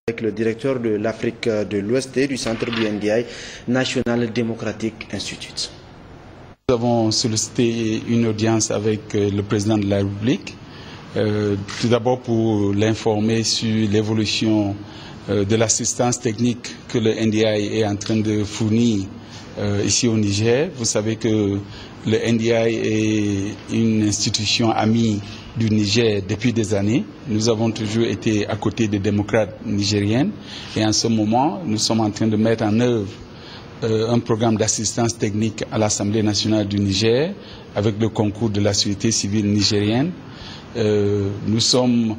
Avec le directeur de l'Afrique de l'Ouest et du centre du NDI, National Democratic Institute. Nous avons sollicité une audience avec le président de la République, tout d'abord pour l'informer sur l'évolution de l'assistance technique que le NDI est en train de fournir ici au Niger. Vous savez que le NDI est une institution amie du Niger depuis des années. Nous avons toujours été à côté des démocrates nigériennes et en ce moment, nous sommes en train de mettre en œuvre un programme d'assistance technique à l'Assemblée nationale du Niger avec le concours de la société civile nigérienne. Nous sommes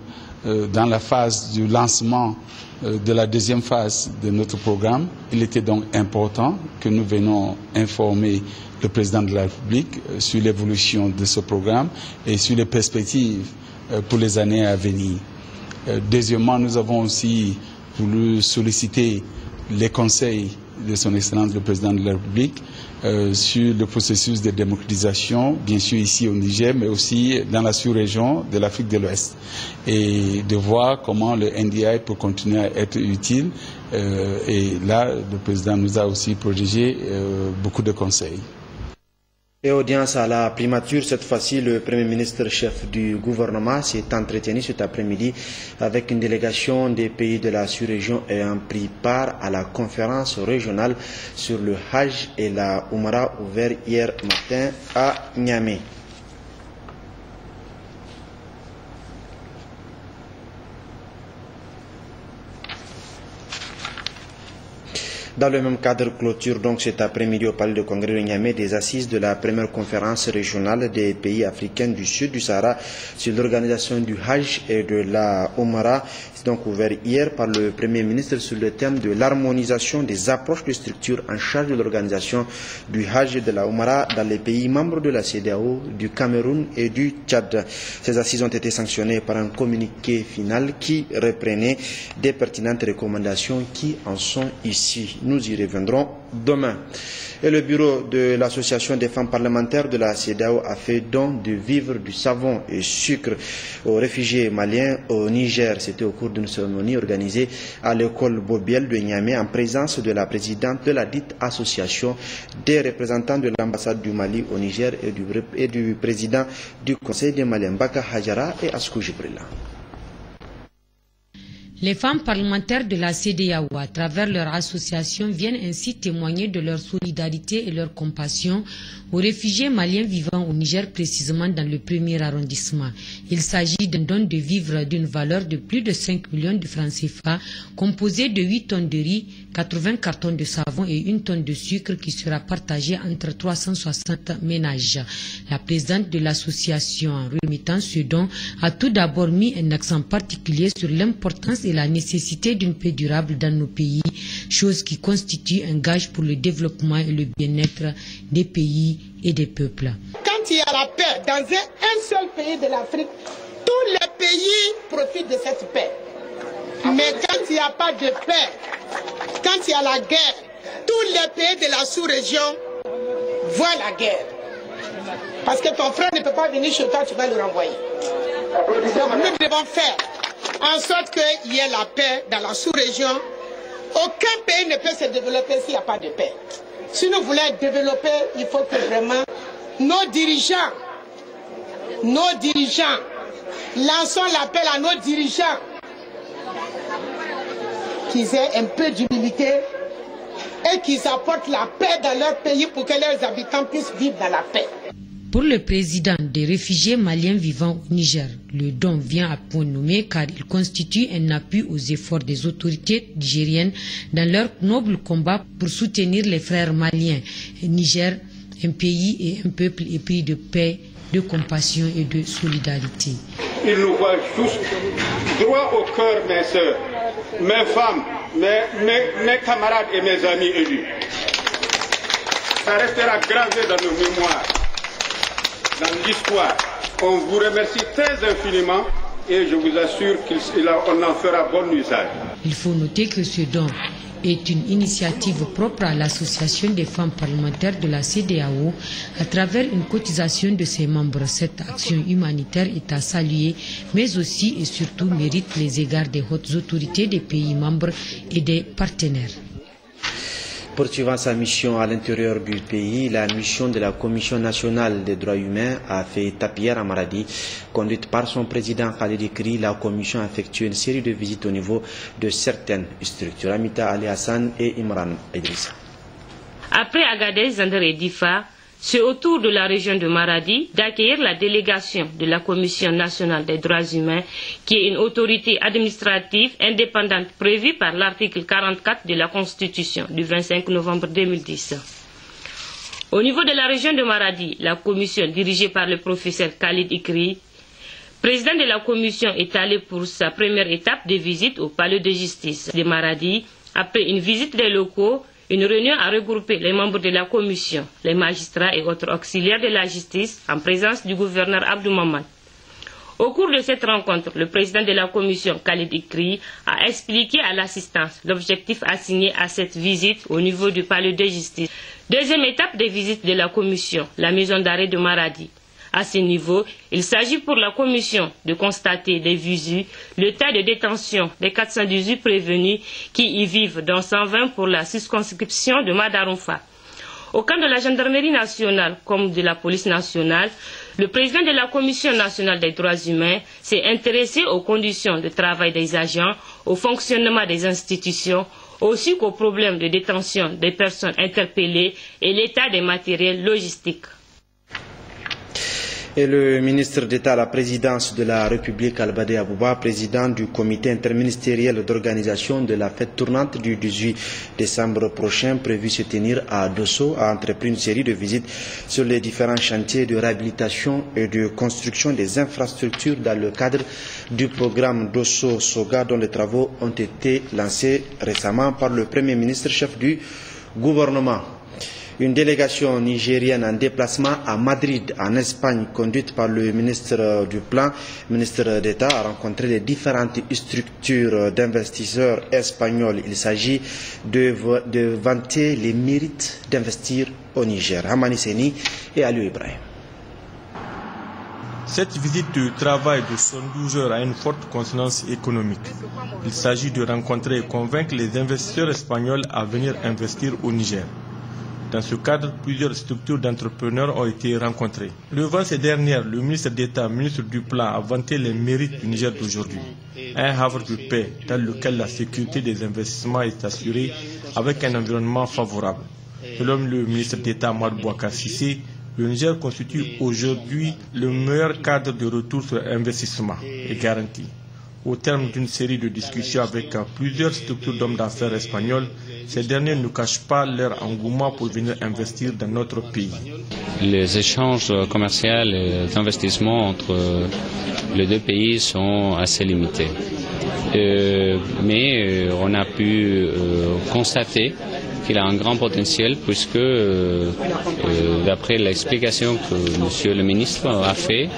dans la phase du lancement de la deuxième phase de notre programme. Il était donc important que nous venions informer le président de la République sur l'évolution de ce programme et sur les perspectives pour les années à venir. Deuxièmement, nous avons aussi voulu solliciter les conseils de son Excellence le président de la République sur le processus de démocratisation, bien sûr ici au Niger, mais aussi dans la sous-région de l'Afrique de l'Ouest, et de voir comment le NDI peut continuer à être utile. Et là, le président nous a aussi protégé beaucoup de conseils. Et audience à la primature, cette fois-ci, le Premier ministre chef du gouvernement s'est entretenu cet après-midi avec une délégation des pays de la sous-région ayant pris part à la conférence régionale sur le Hajj et la Oumra ouverte hier matin à Niamey. Dans le même cadre, clôture donc cet après-midi au Palais de Congrès de Niamey des assises de la première conférence régionale des pays africains du sud du Sahara sur l'organisation du Hajj et de la Oumra. C'est donc ouvert hier par le Premier ministre sur le thème de l'harmonisation des approches de structure en charge de l'organisation du Hajj et de la Oumra dans les pays membres de la CEDEAO, du Cameroun et du Tchad. Ces assises ont été sanctionnées par un communiqué final qui reprenait des pertinentes recommandations qui en sont ici. Nous y reviendrons demain. Et le bureau de l'Association des femmes parlementaires de la CEDEAO a fait don de vivres, du savon et sucre aux réfugiés maliens au Niger. C'était au cours d'une cérémonie organisée à l'école Bobiel de Niamey en présence de la présidente de la dite association, des représentants de l'ambassade du Mali au Niger et du président du Conseil des Maliens, Baka Hajara et Askou Jibrila. Les femmes parlementaires de la CEDEAO, à travers leur association, viennent ainsi témoigner de leur solidarité et leur compassion aux réfugiés maliens vivant au Niger, précisément dans le 1er arrondissement. Il s'agit d'un don de vivres d'une valeur de plus de 5 millions de francs CFA, composé de 8 tonnes de riz, 80 cartons de savon et 1 tonne de sucre qui sera partagé entre 360 ménages. La présidente de l'association, en remettant ce don, a tout d'abord mis un accent particulier sur l'importance et la nécessité d'une paix durable dans nos pays, chose qui constitue un gage pour le développement et le bien-être des pays et des peuples. Quand il y a la paix dans un seul pays de l'Afrique, tous les pays profitent de cette paix. Mais quand il n'y a pas de paix, quand il y a la guerre, tous les pays de la sous-région voient la guerre. Parce que ton frère ne peut pas venir chez toi, tu vas le renvoyer. Donc nous devons faire en sorte qu'il y ait la paix dans la sous-région. Aucun pays ne peut se développer s'il n'y a pas de paix. Si nous voulons être développés, il faut que vraiment nos dirigeants, lançons l'appel à nos dirigeants qu'ils aient un peu d'humilité et qu'ils apportent la paix dans leur pays pour que leurs habitants puissent vivre dans la paix. Pour le président des réfugiés maliens vivant au Niger, le don vient à point nommé car il constitue un appui aux efforts des autorités nigériennes dans leur noble combat pour soutenir les frères maliens. Niger, un pays et un peuple épris de paix, de compassion et de solidarité. Ils nous voient tous droit au cœur, mes sœurs, mes femmes, mes camarades et mes amis élus. Ça restera gravé dans nos mémoires, dans l'histoire. On vous remercie très infiniment et je vous assure qu'on en fera bon usage. Il faut noter que ce don est une initiative propre à l'Association des femmes parlementaires de la CEDEAO à travers une cotisation de ses membres. Cette action humanitaire est à saluer, mais aussi et surtout mérite les égards des hautes autorités des pays membres et des partenaires. Poursuivant sa mission à l'intérieur du pays, la mission de la Commission nationale des droits humains a fait étape hier à Maradi. Conduite par son président Khalid Ikri, la Commission a effectué une série de visites au niveau de certaines structures. Amita Ali Hassan et Imran Idrissa. Après Agadez, Zander et Difa, c'est au tour de la région de Maradi d'accueillir la délégation de la Commission nationale des droits humains, qui est une autorité administrative indépendante prévue par l'article 44 de la Constitution du 25 novembre 2010. Au niveau de la région de Maradi, la commission dirigée par le professeur Khalid Ikri, président de la commission, est allé pour sa première étape de visite au palais de justice de Maradi. Après une visite des locaux, une réunion a regroupé les membres de la commission, les magistrats et autres auxiliaires de la justice en présence du gouverneur Abdou Mamad. Au cours de cette rencontre, le président de la commission, Khalid Ikri, a expliqué à l'assistance l'objectif assigné à cette visite au niveau du palais de justice. Deuxième étape de visite de la commission, la maison d'arrêt de Maradi. À ce niveau, il s'agit pour la commission de constater des visus, le tas de détention des 418 prévenus qui y vivent, dont 120 pour la circonscription de Madaroufa. Au camp de la gendarmerie nationale comme de la police nationale, le président de la Commission nationale des droits humains s'est intéressé aux conditions de travail des agents, au fonctionnement des institutions, ainsi qu'aux problèmes de détention des personnes interpellées et l'état des matériels logistiques. Et le ministre d'État à la présidence de la République, Albade Abouba, président du comité interministériel d'organisation de la fête tournante du 18 décembre prochain, prévu se tenir à Dosso, a entrepris une série de visites sur les différents chantiers de réhabilitation et de construction des infrastructures dans le cadre du programme Dosso Soga, dont les travaux ont été lancés récemment par le Premier ministre chef du gouvernement. Une délégation nigérienne en déplacement à Madrid, en Espagne, conduite par le ministre du Plan, ministre d'État, a rencontré les différentes structures d'investisseurs espagnols. Il s'agit de vanter les mérites d'investir au Niger. Hamani Seni et Aliou Ibrahim. Cette visite de travail de 72 heures a une forte consonance économique. Il s'agit de rencontrer et convaincre les investisseurs espagnols à venir investir au Niger. Dans ce cadre, plusieurs structures d'entrepreneurs ont été rencontrées. Devant ces dernières, le ministre d'État, ministre du Plan, a vanté les mérites du Niger d'aujourd'hui. Un havre de paix dans lequel la sécurité des investissements est assurée avec un environnement favorable. Selon le ministre d'État, Ahmad Bouakar Cissé, le Niger constitue aujourd'hui le meilleur cadre de retour sur investissement et garanti. Au terme d'une série de discussions avec plusieurs structures d'hommes d'affaires espagnols, ces derniers ne cachent pas leur engouement pour venir investir dans notre pays. Les échanges commerciaux et d'investissement entre les deux pays sont assez limités. Mais on a pu constater qu'il a un grand potentiel puisque, d'après l'explication que Monsieur le ministre a fait,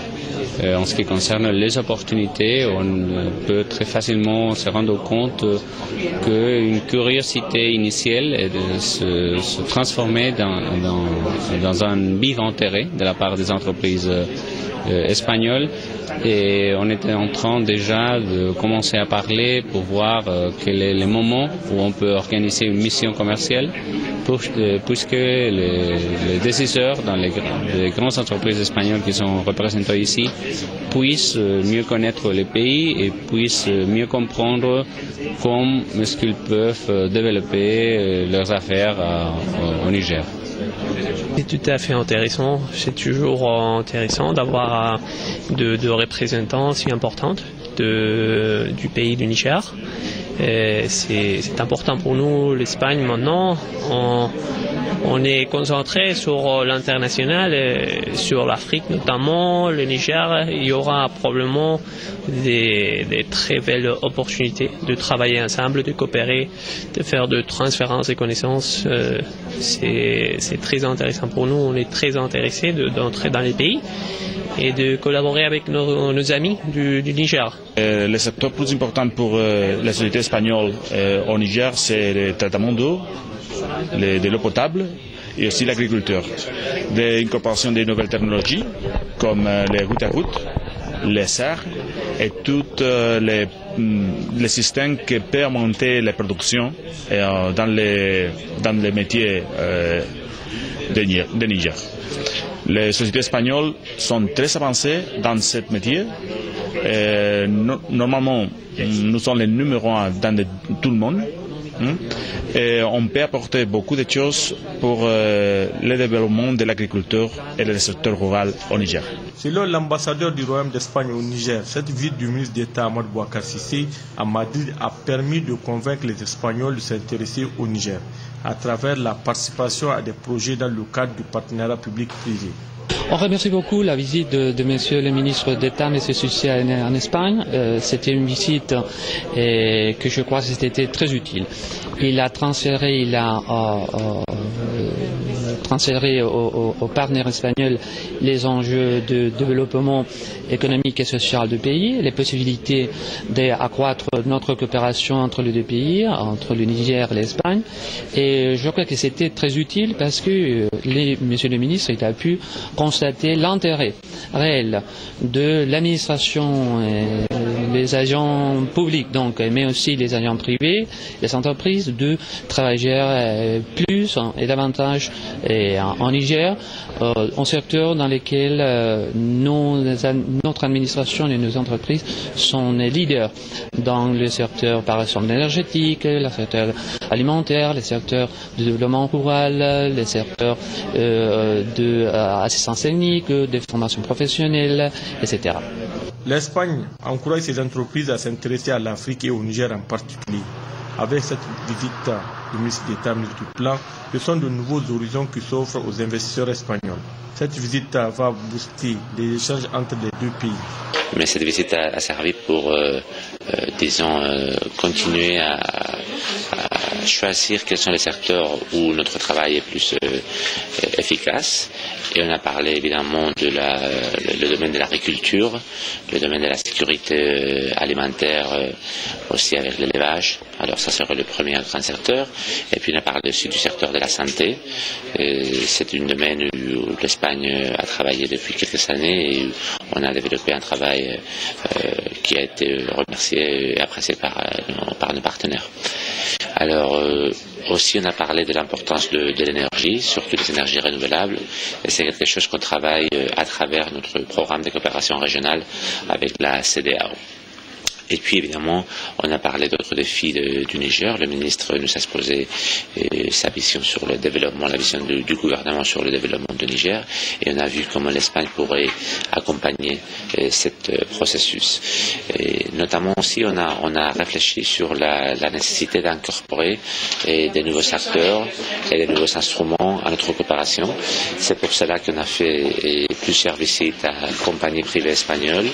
en ce qui concerne les opportunités, on peut très facilement se rendre compte qu'une curiosité initiale est de se transformer dans un vif intérêt de la part des entreprises espagnoles. Et on était en train déjà de commencer à parler pour voir quel est le moment où on peut organiser une mission commerciale puisque les décideurs dans les grandes entreprises espagnoles qui sont représentées ici puissent mieux connaître le pays et puissent mieux comprendre comment est-ce qu'ils peuvent développer leurs affaires au Niger. C'est tout à fait intéressant. C'est toujours intéressant d'avoir de représentants si importants du pays du Niger. C'est important pour nous, l'Espagne maintenant. On est concentré sur l'international, sur l'Afrique notamment, le Niger. Il y aura probablement des très belles opportunités de travailler ensemble, de coopérer, de faire de transférences et connaissances. C'est très intéressant pour nous. On est très intéressés d'entrer dans les pays et de collaborer avec nos amis du Niger. Le secteur plus important pour la société espagnole au Niger, c'est le traitement d'eau, de l'eau potable et aussi l'agriculture. L'incorporation des nouvelles technologies comme les gouttes à gouttes, les serres et tous les systèmes qui peuvent monter la production dans les métiers de Niger. Les sociétés espagnoles sont très avancées dans ce métier. Normalement, nous sommes les numéros 1 dans tout le monde. Et on peut apporter beaucoup de choses pour le développement de l'agriculture et du secteur rural au Niger. Selon l'ambassadeur du Royaume d'Espagne au Niger, cette visite du ministre d'État Ahmad Boubacar Cissé à Madrid a permis de convaincre les Espagnols de s'intéresser au Niger à travers la participation à des projets dans le cadre du partenariat public-privé. On remercie beaucoup la visite de Monsieur le ministre d'État, M. Cissé en Espagne. C'était une visite que je crois que c'était très utile. Il a transféré aux partenaires espagnols les enjeux de développement économique et social du pays, les possibilités d'accroître notre coopération entre les deux pays, entre le Niger et l'Espagne. Et je crois que c'était très utile parce que Monsieur le ministre a pu constater l'intérêt réel de l'administration, les agents publics, donc, mais aussi les agents privés, les entreprises, de travailler plus et davantage en Niger, en secteur dans lequel notre administration et nos entreprises sont les leaders dans le secteur, par exemple, énergétique, le secteur alimentaire, le secteur du développement rural, le secteur d'assistance technique, de formation professionnelle, etc. L'Espagne encourage ses entreprises à s'intéresser à l'Afrique et au Niger en particulier. Avec cette visite du ministre d'État multiplan, ce sont de nouveaux horizons qui s'offrent aux investisseurs espagnols. Cette visite va booster les échanges entre les deux pays. Mais cette visite a servi pour, disons, continuer à choisir quels sont les secteurs où notre travail est plus efficace. Et on a parlé évidemment de le domaine de l'agriculture, le domaine de la sécurité alimentaire, aussi avec l'élevage. Alors ça serait le premier grand secteur. Et puis on a parlé aussi du secteur de la santé. C'est un domaine où l'Espagne a travaillé depuis quelques années et où on a développé un travail qui a été remercié et apprécié par nos partenaires. Alors aussi on a parlé de l'importance de l'énergie, surtout des énergies renouvelables, et c'est quelque chose qu'on travaille à travers notre programme de coopération régionale avec la CEDEAO. Et puis évidemment, on a parlé d'autres défis du Niger. Le ministre nous a exposé sa vision sur le développement, la vision du gouvernement sur le développement du Niger. Et on a vu comment l'Espagne pourrait accompagner ce processus. Et notamment aussi, on a réfléchi sur la nécessité d'incorporer des nouveaux secteurs et des nouveaux instruments à notre coopération. C'est pour cela qu'on a fait plusieurs visites à compagnies privées espagnoles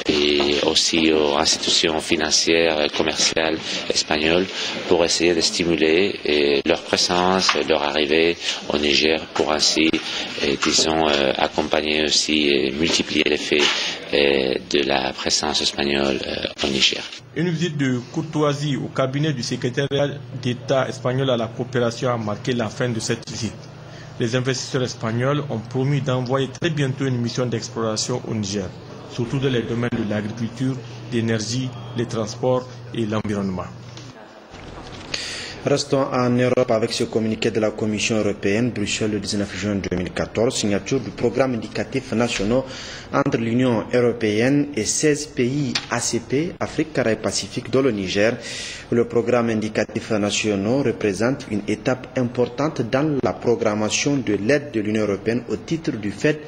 et aussi aux institutions financières et commerciales espagnoles pour essayer de stimuler leur présence, leur arrivée au Niger pour ainsi, disons, accompagner aussi et multiplier l'effet de la présence espagnole au Niger. Une visite de courtoisie au cabinet du secrétariat d'État espagnol à la coopération a marqué la fin de cette visite. Les investisseurs espagnols ont promis d'envoyer très bientôt une mission d'exploration au Niger, surtout dans les domaines de l'agriculture, l'énergie, les transports et l'environnement. Restons en Europe avec ce communiqué de la Commission européenne, Bruxelles le 19 juin 2014, signature du programme indicatif national entre l'Union européenne et 16 pays ACP, Afrique, Caraïbes, Pacifique, dont le Niger. Le programme indicatif national représente une étape importante dans la programmation de l'aide de l'Union européenne au titre du FED,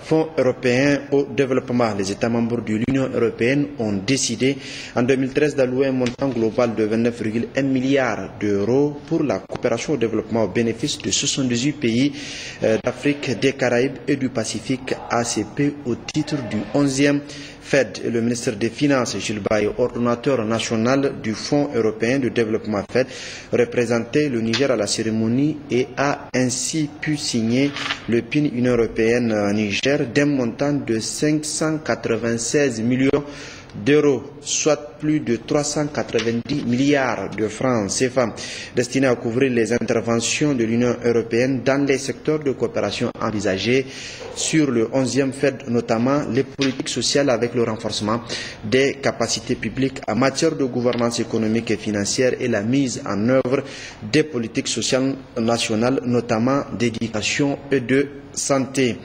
Fonds européen au développement. Les États membres de l'Union européenne ont décidé en 2013 d'allouer un montant global de 29,1 milliards d'euros pour la coopération au développement au bénéfice de 78 pays d'Afrique, des Caraïbes et du Pacifique ACP au titre du 11e FED. Le ministre des Finances, Gilles Baye, ordonnateur national du Fonds européen de développement FED, représentait le Niger à la cérémonie et a ainsi pu signer le PIN Union européenne Niger d'un montant de 596 millions d'euros, soit plus de 390 milliards de francs CFA, destinés à couvrir les interventions de l'Union européenne dans les secteurs de coopération envisagés sur le 11e FED, notamment les politiques sociales avec le renforcement des capacités publiques en matière de gouvernance économique et financière et la mise en œuvre des politiques sociales nationales, notamment d'éducation et de santé,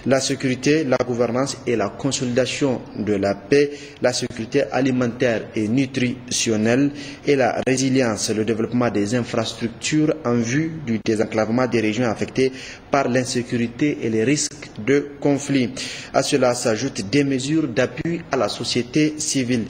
la sécurité, la gouvernance et la consolidation de la paix, la sécurité alimentaire et nutritionnelle et la résilience, le développement des infrastructures en vue du désenclavement des régions affectées par l'insécurité et les risques de conflit. À cela s'ajoutent des mesures d'appui à la société civile.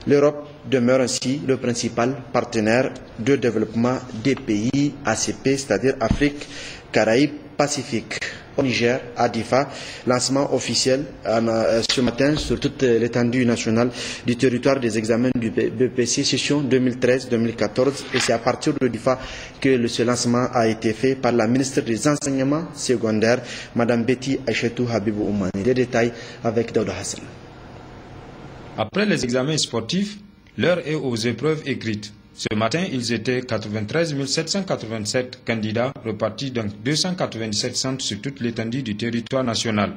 L'Europe demeure ainsi le principal partenaire de développement des pays ACP, c'est-à-dire Afrique, Caraïbes, Pacifique. Au Niger, à Difa, lancement officiel ce matin sur toute l'étendue nationale du territoire des examens du BPC session 2013-2014 et c'est à partir de Difa que ce lancement a été fait par la ministre des Enseignements secondaires, Mme Betty Aïchetou Habibou Oumani. Les détails avec Daouda Hassan. Après les examens sportifs, l'heure est aux épreuves écrites. Ce matin, ils étaient 93 787 candidats repartis dans 297 centres sur toute l'étendue du territoire national.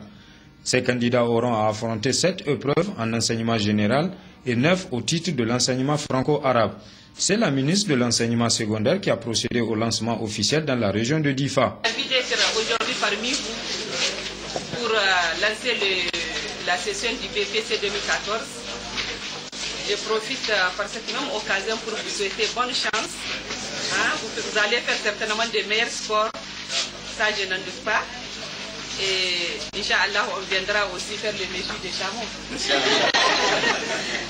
Ces candidats auront à affronter 7 épreuves en enseignement général et 9 au titre de l'enseignement franco-arabe. C'est la ministre de l'enseignement secondaire qui a procédé au lancement officiel dans la région de Difa. Je suis d'être aujourd'hui parmi vous pour lancer la session du BPC 2014. Je profite par cette même occasion pour vous souhaiter bonne chance. Vous allez faire certainement de meilleurs scores, ça je n'en doute pas. Et Inch'Allah, on viendra aussi faire le Méjou de Chamon.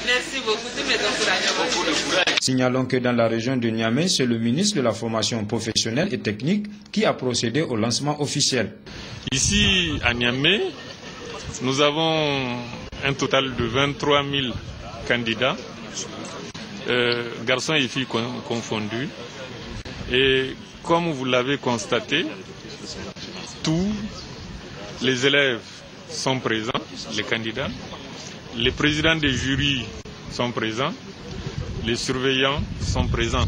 Merci beaucoup, tous mes encouragements. Signalons que dans la région de Niamey, c'est le ministre de la formation professionnelle et technique qui a procédé au lancement officiel. Ici à Niamey, nous avons un total de 23 000 candidats, garçons et filles confondus. Et comme vous l'avez constaté, tous les élèves sont présents, les candidats, les présidents des jurys sont présents, les surveillants sont présents.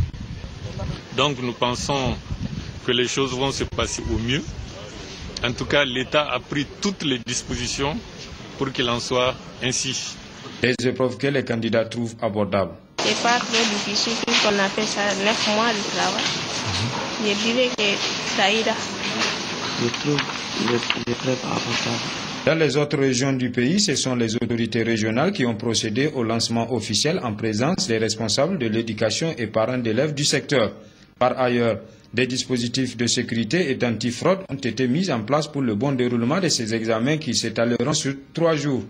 Donc nous pensons que les choses vont se passer au mieux. En tout cas, l'État a pris toutes les dispositions pour qu'il en soit ainsi. Les épreuves que les candidats trouvent abordables. C'est pas trop difficile puisqu'on a fait ça 9 mois de travail. Je dirais que ça ira. Je trouve l'épreuve abordable. Dans les autres régions du pays, ce sont les autorités régionales qui ont procédé au lancement officiel en présence des responsables de l'éducation et parents d'élèves du secteur. Par ailleurs, des dispositifs de sécurité et d'antifraude ont été mis en place pour le bon déroulement de ces examens qui s'étaleront sur 3 jours.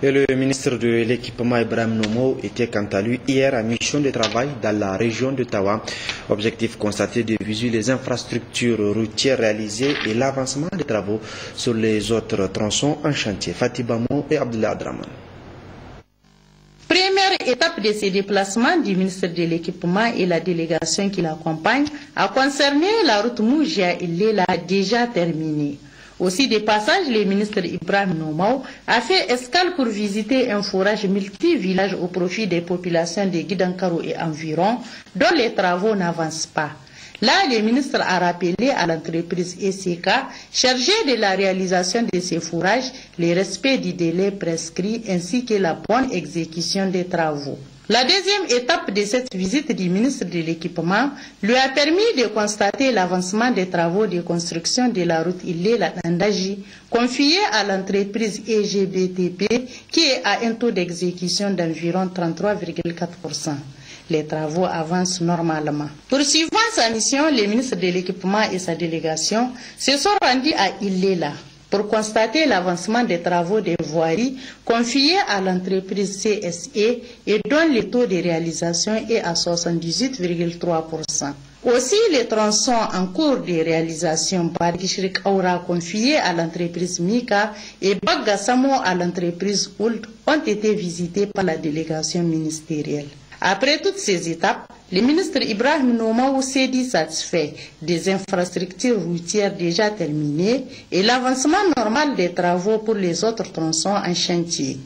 Et le ministre de l'équipement Ibrahim Nomo était quant à lui hier en mission de travail dans la région de Tawa. Objectif constaté de visu les infrastructures routières réalisées et l'avancement des travaux sur les autres tronçons en chantier. Fatih Bamo et Abdullah Adraman. Première étape de ces déplacements du ministre de l'équipement et la délégation qui l'accompagne a concerné la route Moujia-Ilela déjà terminée. Aussi de passage, le ministre Ibrahim Noumou a fait escale pour visiter un forage multi-village au profit des populations de Guidankaro et environ, dont les travaux n'avancent pas. Là, le ministre a rappelé à l'entreprise ECK, chargée de la réalisation de ces forages, le respect du délai prescrit ainsi que la bonne exécution des travaux. La deuxième étape de cette visite du ministre de l'équipement lui a permis de constater l'avancement des travaux de construction de la route Ilela-Nandaji, confiée à l'entreprise EGBTP, qui est à un taux d'exécution d'environ 33,4%. Les travaux avancent normalement. Poursuivant sa mission, le ministre de l'équipement et sa délégation se sont rendus à Ilela. pour constater l'avancement des travaux de voirie confiés à l'entreprise CSE et dont le taux de réalisation est à 78,3%. Aussi, les tronçons en cours de réalisation par Gishrik Aura confiés à l'entreprise Mika et Bagassamo à l'entreprise Ould ont été visités par la délégation ministérielle. Après toutes ces étapes, le ministre Ibrahim Nomaou s'est dit satisfait des infrastructures routières déjà terminées et l'avancement normal des travaux pour les autres tronçons en chantier.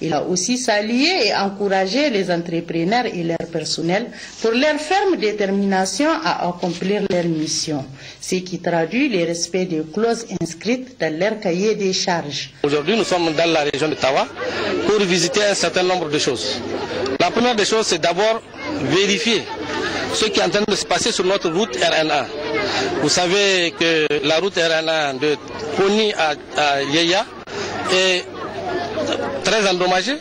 Il a aussi salué et encouragé les entrepreneurs et leur personnel pour leur ferme détermination à accomplir leur mission, ce qui traduit le respect des clauses inscrites dans leur cahier des charges. Aujourd'hui, nous sommes dans la région de Tawa pour visiter un certain nombre de choses. La première des choses, c'est d'abord vérifier ce qui est en train de se passer sur notre route RN1. Vous savez que la route RN1 de Pony à Yéya est très endommagée,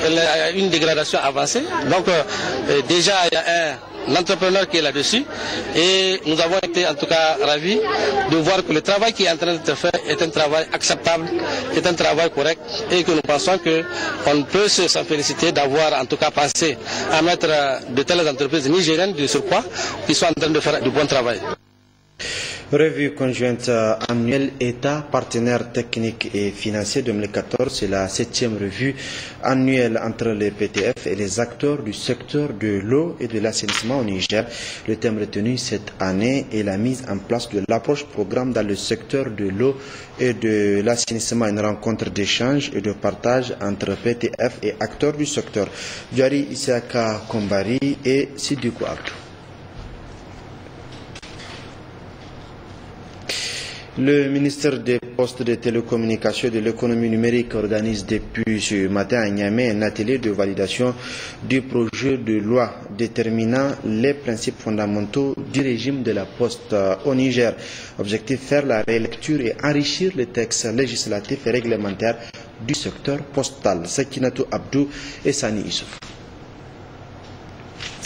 elle a une dégradation avancée. Donc déjà il y a un entrepreneur qui est là-dessus et nous avons été en tout cas ravis de voir que le travail qui est en train de se faire est un travail acceptable, est un travail correct et que nous pensons qu'on peut s'en féliciter d'avoir en tout cas pensé à mettre de telles entreprises nigériennes de surcroît qui sont en train de faire du bon travail. Revue conjointe annuelle État, partenaire technique et financier 2014, c'est la 7e revue annuelle entre les PTF et les acteurs du secteur de l'eau et de l'assainissement au Niger. Le thème retenu cette année est la mise en place de l'approche programme dans le secteur de l'eau et de l'assainissement, une rencontre d'échange et de partage entre PTF et acteurs du secteur. Diari Isaka Kombari et Sidoukou Abdou. Le ministère des Postes, des Télécommunications et de l'Économie numérique organise depuis ce matin à Niamey un atelier de validation du projet de loi déterminant les principes fondamentaux du régime de la Poste au Niger. Objectif, faire la relecture et enrichir les textes législatifs et réglementaires du secteur postal. Sakinatou Abdou et Sani Issouf.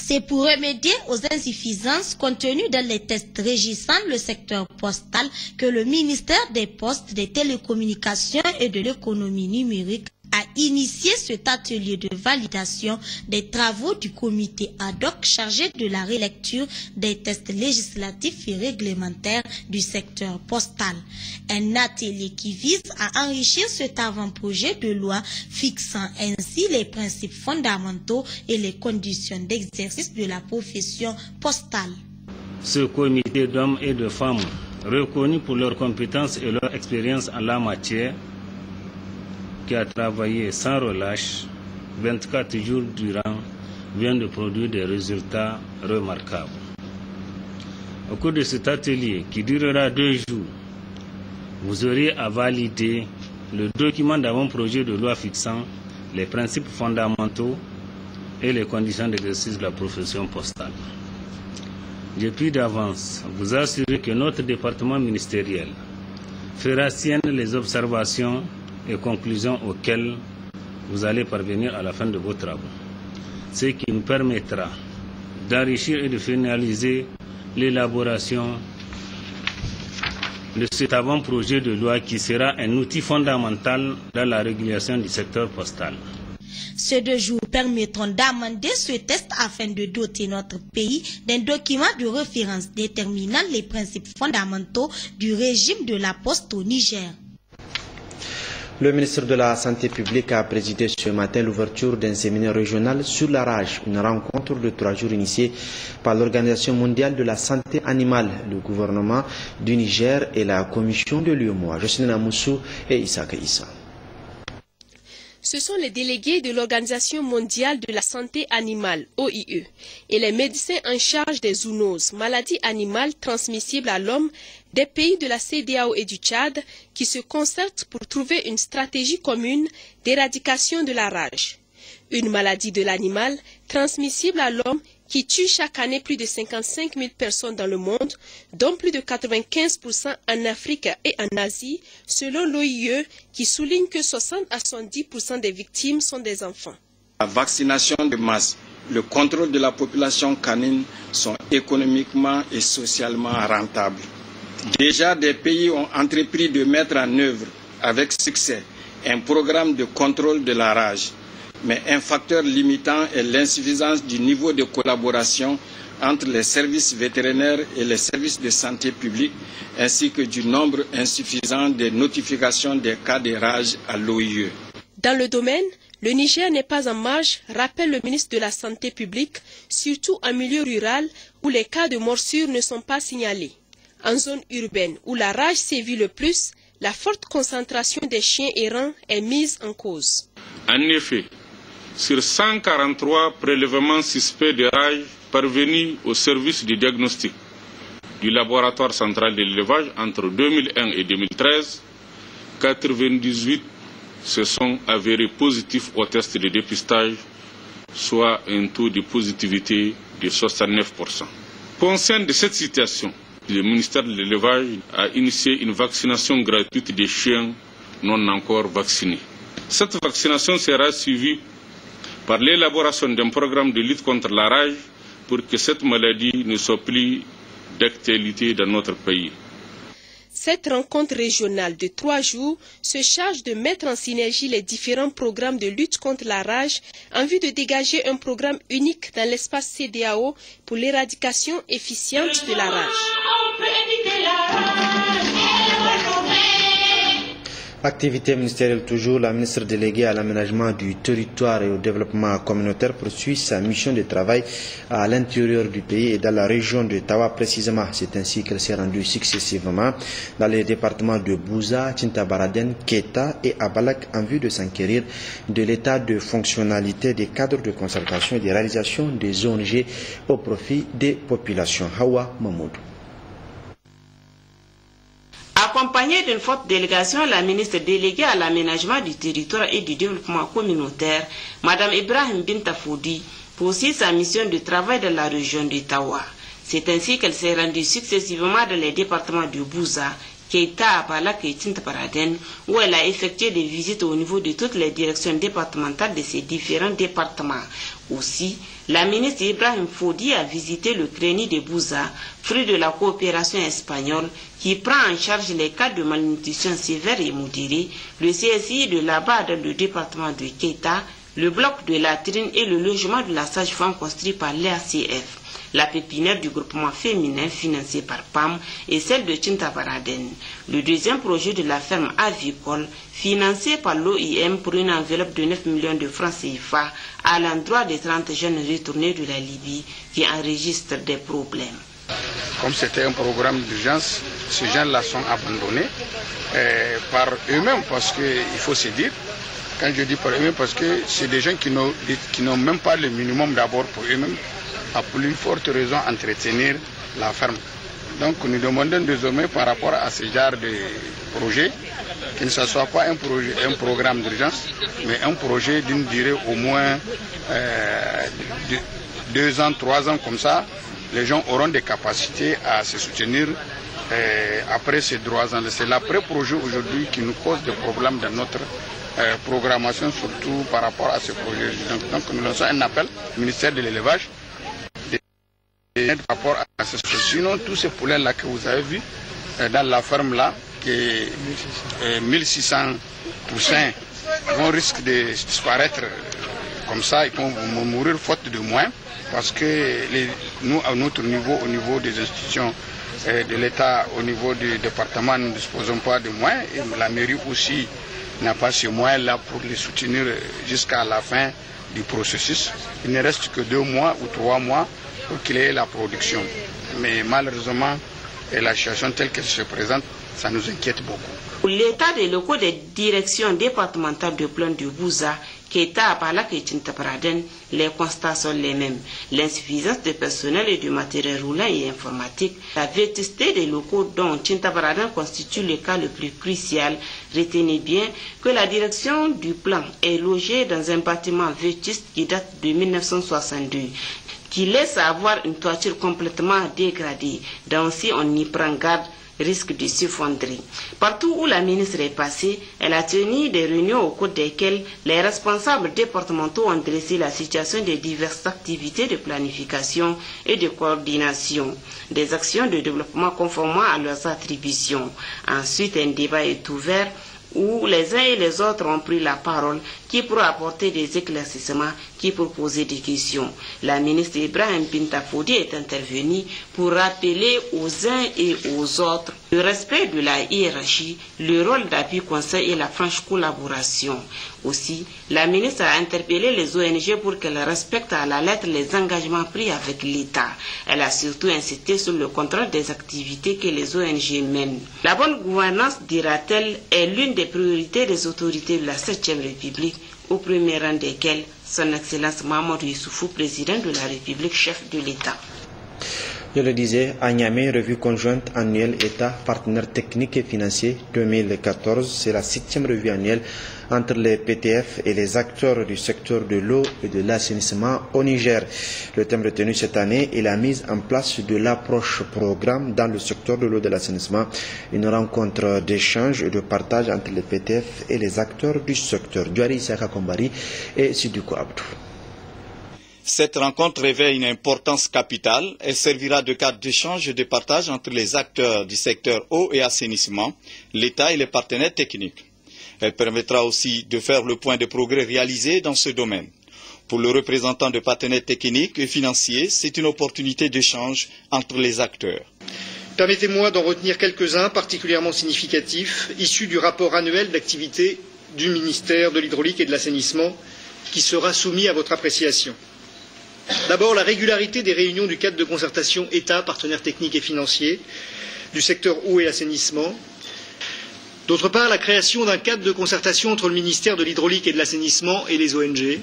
C'est pour remédier aux insuffisances contenues dans les tests régissant le secteur postal que le ministère des Postes, des Télécommunications et de l'Économie numérique a initié cet atelier de validation des travaux du comité ad hoc chargé de la relecture des tests législatifs et réglementaires du secteur postal. Un atelier qui vise à enrichir cet avant-projet de loi fixant ainsi les principes fondamentaux et les conditions d'exercice de la profession postale. Ce comité d'hommes et de femmes reconnus pour leurs compétences et leur expérience en la matière, qui a travaillé sans relâche 24 jours durant, vient de produire des résultats remarquables. Au cours de cet atelier, qui durera 2 jours, vous aurez à valider le document d'avant-projet de loi fixant les principes fondamentaux et les conditions d'exercice de la profession postale. Je puis d'avance vous assurer que notre département ministériel fera sienne les observations et conclusions auxquelles vous allez parvenir à la fin de vos travaux, ce qui nous permettra d'enrichir et de finaliser l'élaboration de cet avant-projet de loi qui sera un outil fondamental dans la régulation du secteur postal. Ces 2 jours permettront d'amender ce test afin de doter notre pays d'un document de référence déterminant les principes fondamentaux du régime de la Poste au Niger. Le ministre de la Santé publique a présidé ce matin l'ouverture d'un séminaire régional sur la rage, une rencontre de 3 jours initiée par l'Organisation mondiale de la santé animale, le gouvernement du Niger et la commission de l'UEMOA. Jocelyne Amoussou et Issa Issa. Ce sont les délégués de l'Organisation mondiale de la santé animale, OIE, et les médecins en charge des zoonoses, maladies animales transmissibles à l'homme, des pays de la CEDEAO et du Tchad, qui se concertent pour trouver une stratégie commune d'éradication de la rage. Une maladie de l'animal transmissible à l'homme qui tue chaque année plus de 55 000 personnes dans le monde, dont plus de 95% en Afrique et en Asie, selon l'OIE, qui souligne que 60 à 70% des victimes sont des enfants. La vaccination de masse, le contrôle de la population canine sont économiquement et socialement rentables. Déjà, des pays ont entrepris de mettre en œuvre avec succès un programme de contrôle de la rage, mais un facteur limitant est l'insuffisance du niveau de collaboration entre les services vétérinaires et les services de santé publique, ainsi que du nombre insuffisant de notifications des cas de rage à l'OIE. Dans le domaine, le Niger n'est pas en marge, rappelle le ministre de la Santé publique, surtout en milieu rural où les cas de morsure ne sont pas signalés. En zone urbaine où la rage sévit le plus, la forte concentration des chiens errants est mise en cause. En effet, sur 143 prélèvements suspects de rage parvenus au service de diagnostic du laboratoire central de l'élevage entre 2001 et 2013, 98 se sont avérés positifs au test de dépistage, soit un taux de positivité de 69%. Conscient de cette situation, le ministère de l'élevage a initié une vaccination gratuite des chiens non encore vaccinés. Cette vaccination sera suivie par l'élaboration d'un programme de lutte contre la rage pour que cette maladie ne soit plus d'actualité dans notre pays. Cette rencontre régionale de 3 jours se charge de mettre en synergie les différents programmes de lutte contre la rage en vue de dégager un programme unique dans l'espace CEDEAO pour l'éradication efficiente de la rage. Activité ministérielle toujours, la ministre déléguée à l'aménagement du territoire et au développement communautaire poursuit sa mission de travail à l'intérieur du pays et dans la région de Tawa précisément. C'est ainsi qu'elle s'est rendue successivement dans les départements de Bouza, Tintabaraden, Keta et Abalak en vue de s'enquérir de l'état de fonctionnalité des cadres de concertation et de réalisation des ONG au profit des populations. Hawa Mamoudou. Accompagnée d'une forte délégation, la ministre déléguée à l'aménagement du territoire et du développement communautaire, Mme Ibrahim Binta Foudi, poursuit sa mission de travail dans la région de Tawa. C'est ainsi qu'elle s'est rendue successivement dans les départements de Bouza, Keita, Abalak et Tintabaraden, où elle a effectué des visites au niveau de toutes les directions départementales de ces différents départements. Aussi, la ministre Ibrahim Foudi a visité le CRENI de Bouza, fruit de la coopération espagnole, qui prend en charge les cas de malnutrition sévère et modérée, le CSI de là-bas dans le département de Keita, le bloc de latrine et le logement de la sage-femme construit par l'ACF, la pépinière du groupement féminin financé par PAM et celle de Tintabaraden, le deuxième projet de la ferme avicole financé par l'OIM pour une enveloppe de 9 millions de francs CFA à l'endroit des 30 jeunes retournés de la Libye qui enregistrent des problèmes. Comme c'était un programme d'urgence, ces gens-là sont abandonnés par eux-mêmes parce qu'il faut se dire, quand je dis par eux-mêmes, parce que c'est des gens qui n'ont même pas le minimum d'abord pour eux-mêmes, à plus forte raison entretenir la ferme. Donc nous demandons désormais par rapport à ce genre de projet, que ce ne soit pas un programme d'urgence, mais un projet d'une durée au moins 2 ans, 3 ans comme ça, les gens auront des capacités à se soutenir après ces 3 ans. C'est l'après-projet aujourd'hui qui nous cause des problèmes dans notre programmation, surtout par rapport à ce projet. Donc nous lançons un appel au ministère de l'élevage par rapport à ce sujet. Sinon, tous ces poulets-là que vous avez vus dans la ferme-là, qui est 1600 poussins, vont risquer de disparaître comme ça, ils vont mourir faute de moyens, parce que nous, à notre niveau, au niveau des institutions de l'État, au niveau du département, nous ne disposons pas de moyens, et la mairie aussi n'a pas ces moyens-là pour les soutenir jusqu'à la fin du processus. Il ne reste que 2 mois ou 3 mois pour qu'il y ait la production. Mais malheureusement, la situation telle qu'elle se présente, ça nous inquiète beaucoup. Pour l'état des locaux des directions départementales de plan de Bouza, Keita, Abalak et Tintabaraden, les constats sont les mêmes. L'insuffisance de personnel et de matériel roulant et informatique, la vétusté des locaux dont Tintabaraden constitue le cas le plus crucial. Retenez bien que la direction du plan est logée dans un bâtiment vétuste qui date de 1962. Qui laisse avoir une toiture complètement dégradée. Donc si on y prend garde, risquent de s'effondrer. Partout où la ministre est passée, elle a tenu des réunions au cours desquelles les responsables départementaux ont dressé la situation des diverses activités de planification et de coordination des actions de développement conformément à leurs attributions. Ensuite, un débat est ouvert où les uns et les autres ont pris la parole, qui pour apporter des éclaircissements, qui pour poser des questions. La ministre Ibrahim Binta Foudi est intervenue pour rappeler aux uns et aux autres le respect de la hiérarchie, le rôle d'appui conseil et la franche collaboration. Aussi, la ministre a interpellé les ONG pour qu'elles respectent à la lettre les engagements pris avec l'État. Elle a surtout insisté sur le contrôle des activités que les ONG mènent. La bonne gouvernance, dira-t-elle, est l'une des priorités des autorités de la 7e République, au premier rang desquelles son Excellence Mahamadou Issoufou, président de la République, chef de l'État. Je le disais, à Niamey, revue conjointe annuelle État, partenaire technique et financier 2014, c'est la 7e revue annuelle entre les PTF et les acteurs du secteur de l'eau et de l'assainissement au Niger. Le thème retenu cette année est la mise en place de l'approche programme dans le secteur de l'eau et de l'assainissement, une rencontre d'échange et de partage entre les PTF et les acteurs du secteur. Duari Issaka Kombari et Sidoukou Abdou. Cette rencontre revêt une importance capitale. Elle servira de cadre d'échange et de partage entre les acteurs du secteur eau et assainissement, l'État et les partenaires techniques. Elle permettra aussi de faire le point de progrès réalisés dans ce domaine. Pour le représentant de partenaires techniques et financiers, c'est une opportunité d'échange entre les acteurs. Permettez-moi d'en retenir quelques-uns particulièrement significatifs, issus du rapport annuel d'activité du ministère de l'Hydraulique et de l'Assainissement, qui sera soumis à votre appréciation. D'abord, la régularité des réunions du cadre de concertation État, partenaires techniques et financiers, du secteur eau et assainissement. D'autre part, la création d'un cadre de concertation entre le ministère de l'Hydraulique et de l'Assainissement et les ONG.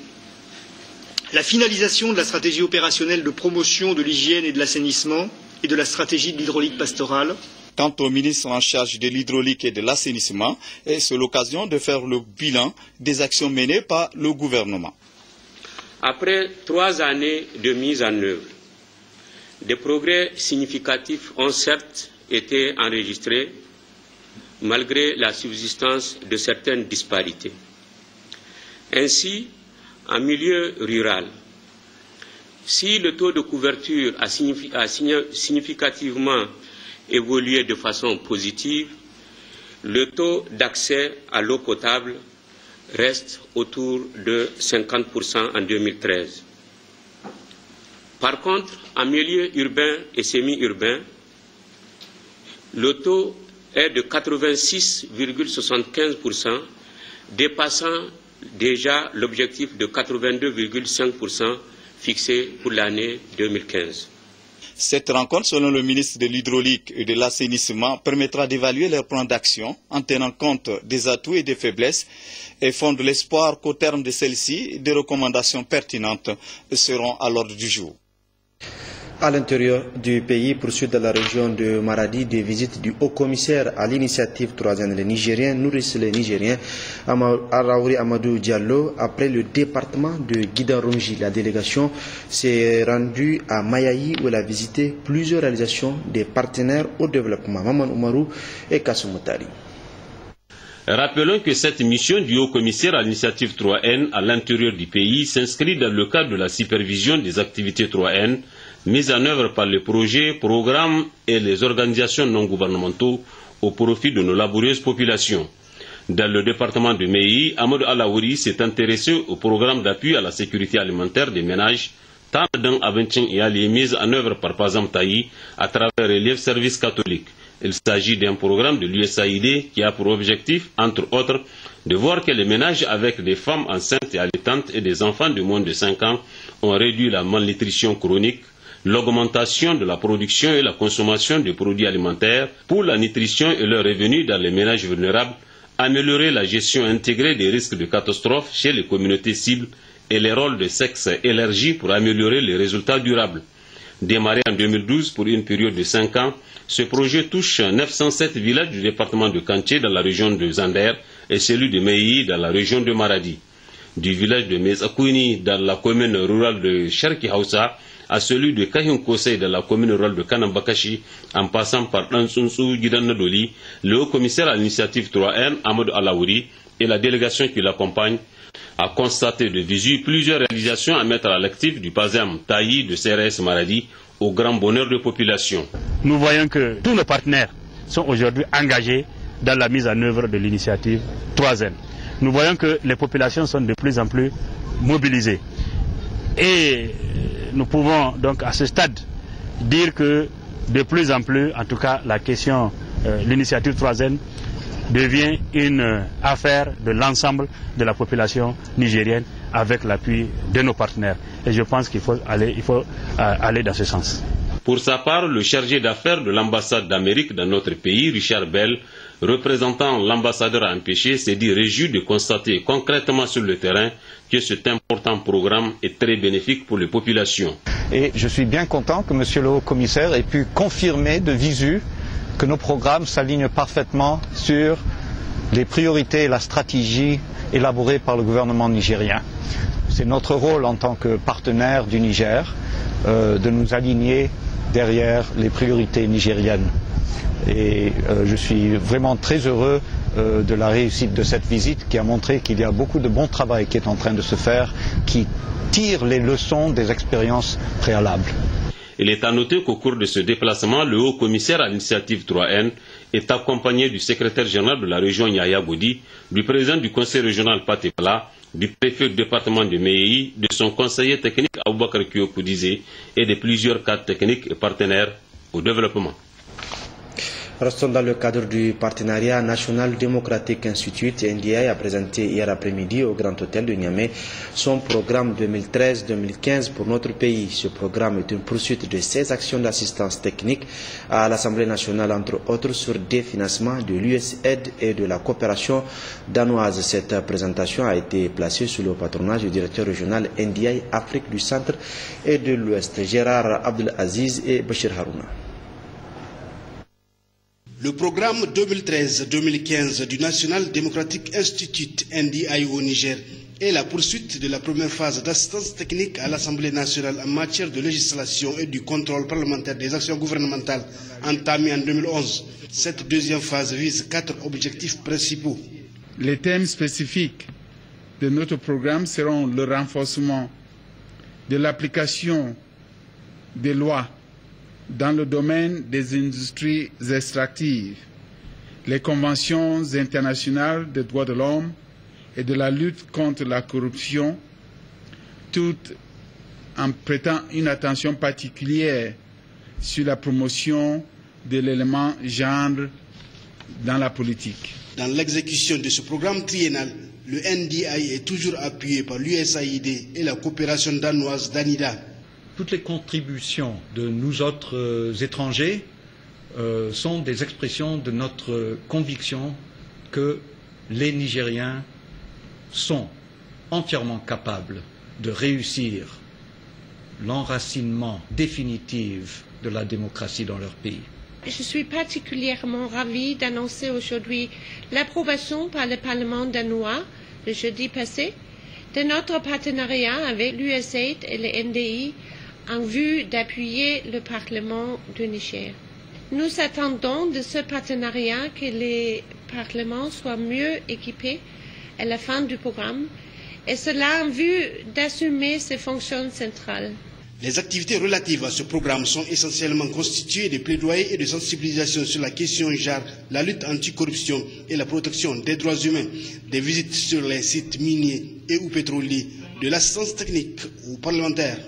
La finalisation de la stratégie opérationnelle de promotion de l'hygiène et de l'assainissement et de la stratégie de l'hydraulique pastorale. Quant au ministre en charge de l'hydraulique et de l'assainissement, c'est l'occasion de faire le bilan des actions menées par le gouvernement. Après 3 années de mise en œuvre, des progrès significatifs ont certes été enregistrés malgré la subsistance de certaines disparités. Ainsi, en milieu rural, si le taux de couverture a significativement évolué de façon positive, le taux d'accès à l'eau potable reste autour de 50% en 2013. Par contre, en milieu urbain et semi-urbain, le taux est de 86,75%, dépassant déjà l'objectif de 82,5% fixé pour l'année 2015. Cette rencontre, selon le ministre de l'Hydraulique et de l'Assainissement, permettra d'évaluer leur plan d'action en tenant compte des atouts et des faiblesses et fonde l'espoir qu'au terme de celle-ci, des recommandations pertinentes seront à l'ordre du jour. À l'intérieur du pays, poursuite de la région de Maradi, des visites du haut-commissaire à l'initiative 3e, les Nigériens nourrissent les Nigériens, Araouri Amadou Diallo, après le département de Guidarumji. La délégation s'est rendue à Mayaï où elle a visité plusieurs réalisations des partenaires au développement, Maman Oumarou et Kassoumotari. Rappelons que cette mission du haut-commissaire à l'initiative 3N à l'intérieur du pays s'inscrit dans le cadre de la supervision des activités 3N mises en œuvre par les projets, programmes et les organisations non gouvernementaux au profit de nos laborieuses populations. Dans le département de Meyi, Amadou Alaouri s'est intéressé au programme d'appui à la sécurité alimentaire des ménages, tant dans Aventin et Ali mis en œuvre par Pazam Taï à travers les services catholiques. Il s'agit d'un programme de l'USAID qui a pour objectif, entre autres, de voir que les ménages avec des femmes enceintes et allaitantes et des enfants de moins de 5 ans ont réduit la malnutrition chronique, l'augmentation de la production et la consommation de produits alimentaires pour la nutrition et leurs revenus dans les ménages vulnérables, améliorer la gestion intégrée des risques de catastrophes chez les communautés cibles et les rôles de sexe élargis pour améliorer les résultats durables. Démarré en 2012 pour une période de 5 ans, ce projet touche 907 villages du département de Kanché dans la région de Zander et celui de Meyi dans la région de Maradi. Du village de Mezakouni dans la commune rurale de Cherki Hausa à celui de Kahinkosei de la commune rurale de Kanambakashi, en passant par Dansunsu Gidanadoli, le haut-commissaire à l'initiative 3N, Amadou Alaouri, et la délégation qui l'accompagne, a constaté de visu plusieurs réalisations à mettre à l'actif du PASEM Taï de CRS Maradi, au grand bonheur de population. Nous voyons que tous nos partenaires sont aujourd'hui engagés dans la mise en œuvre de l'initiative 3N. Nous voyons que les populations sont de plus en plus mobilisées. Et nous pouvons donc à ce stade dire que de plus en plus, en tout cas la question, l'initiative 3N devient une affaire de l'ensemble de la population nigérienne avec l'appui de nos partenaires. Et je pense qu'il faut aller dans ce sens. Pour sa part, le chargé d'affaires de l'ambassade d'Amérique dans notre pays, Richard Bell, représentant l'ambassadeur empêché, s'est dit réjoui de constater concrètement sur le terrain que cet important programme est très bénéfique pour les populations. Et je suis bien content que M. le Haut-Commissaire ait pu confirmer de visu que nos programmes s'alignent parfaitement sur les priorités et la stratégie élaborée par le gouvernement nigérien. C'est notre rôle en tant que partenaire du Niger de nous aligner derrière les priorités nigériennes. Et je suis vraiment très heureux de la réussite de cette visite qui a montré qu'il y a beaucoup de bon travail qui est en train de se faire, qui tire les leçons des expériences préalables. Il est à noter qu'au cours de ce déplacement, le haut-commissaire à l'initiative 3N est accompagné du secrétaire général de la région Yaya Bodi, du président du conseil régional Patepala, du préfet du département de Méhéi, de son conseiller technique Aboubakar Kiyokoudize et de plusieurs cadres techniques et partenaires au développement. Restons dans le cadre du partenariat National Democratic Institute. NDI a présenté hier après-midi au Grand Hôtel de Niamey son programme 2013-2015 pour notre pays. Ce programme est une poursuite de 16 actions d'assistance technique à l'Assemblée nationale, entre autres sur des financements de l'USAID et de la coopération danoise. Cette présentation a été placée sous le patronage du directeur régional NDI Afrique du Centre et de l'Ouest, Gérard Abdelaziz et Bachir Harouna. Le programme 2013-2015 du National Democratic Institute NDI au Niger est la poursuite de la première phase d'assistance technique à l'Assemblée nationale en matière de législation et du contrôle parlementaire des actions gouvernementales entamée en 2011. Cette deuxième phase vise 4 objectifs principaux. Les thèmes spécifiques de notre programme seront le renforcement de l'application des lois dans le domaine des industries extractives, les conventions internationales des droits de l'homme et de la lutte contre la corruption, tout en prêtant une attention particulière sur la promotion de l'élément genre dans la politique. Dans l'exécution de ce programme triennal, le NDI est toujours appuyé par l'USAID et la coopération danoise d'ANIDA. Toutes les contributions de nous autres étrangers sont des expressions de notre conviction que les Nigériens sont entièrement capables de réussir l'enracinement définitif de la démocratie dans leur pays. Je suis particulièrement ravie d'annoncer aujourd'hui l'approbation par le Parlement danois le jeudi passé de notre partenariat avec l'USAID et le NDI en vue d'appuyer le Parlement du Niger. Nous attendons de ce partenariat que les parlements soient mieux équipés à la fin du programme, et cela en vue d'assumer ses fonctions centrales. Les activités relatives à ce programme sont essentiellement constituées de plaidoyers et de sensibilisation sur la question genre, la lutte anticorruption et la protection des droits humains, des visites sur les sites miniers et ou pétroliers, de l'assistance technique aux parlementaires.